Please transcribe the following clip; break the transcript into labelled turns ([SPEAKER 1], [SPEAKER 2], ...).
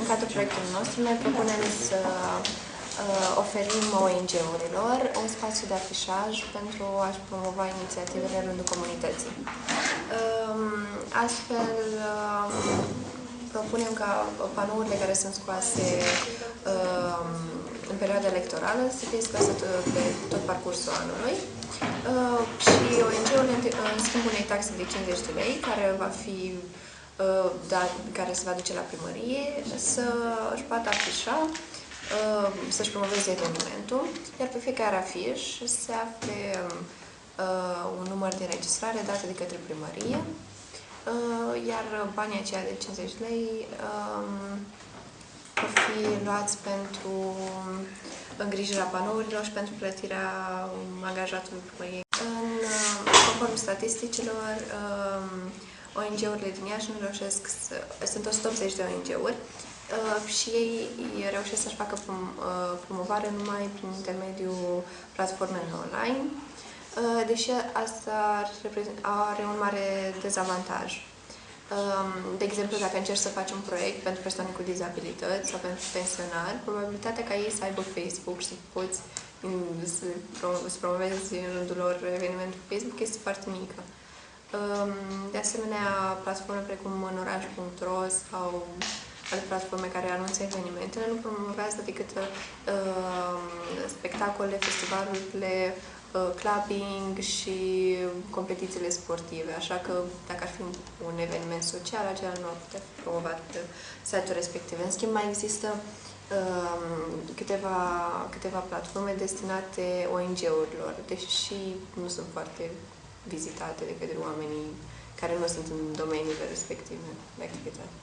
[SPEAKER 1] În cadrul proiectului nostru, noi propunem să oferim ONG-urilor un spațiu de afișaj pentru a-și promova inițiativele în rândul comunității. Astfel, propunem ca panourile care sunt scoase în perioada electorală să fie scoase pe tot parcursul anului și ONG-urile, în schimb unei taxe de 50 de lei, care va fi care se va duce la primărie, să își poată afișa, să-și promoveze evenimentul, iar pe fiecare afiș se afle un număr de înregistrare dat de către primărie, iar banii aceia de 50 lei vor fi luați pentru îngrijirea panourilor și pentru plătirea angajatului primăriei. Conform statisticilor, ONG-urile din Iași nu reușesc să... Sunt 180 de ONG-uri și ei reușesc să-și facă promovare numai prin intermediul platformelor online, deși asta are un mare dezavantaj. De exemplu, dacă încerci să faci un proiect pentru persoane cu dizabilități sau pentru pensionari, probabilitatea ca ei să aibă Facebook și să poți să promovezi în rândul lor evenimentul pe Facebook este foarte mică. De asemenea, platforme precum mănoraș.ro sau alte platforme care anunță evenimentele nu promovează decât spectacole, festivalurile, clubbing și competițiile sportive. Așa că, dacă ar fi un eveniment social, acela nu ar putea fi promovat pe site-ul respectiv. În schimb, mai există câteva platforme destinate ONG-urilor, deși nu sunt foarte vizitate de către oamenii care nu sunt în domeniile respective de activitate.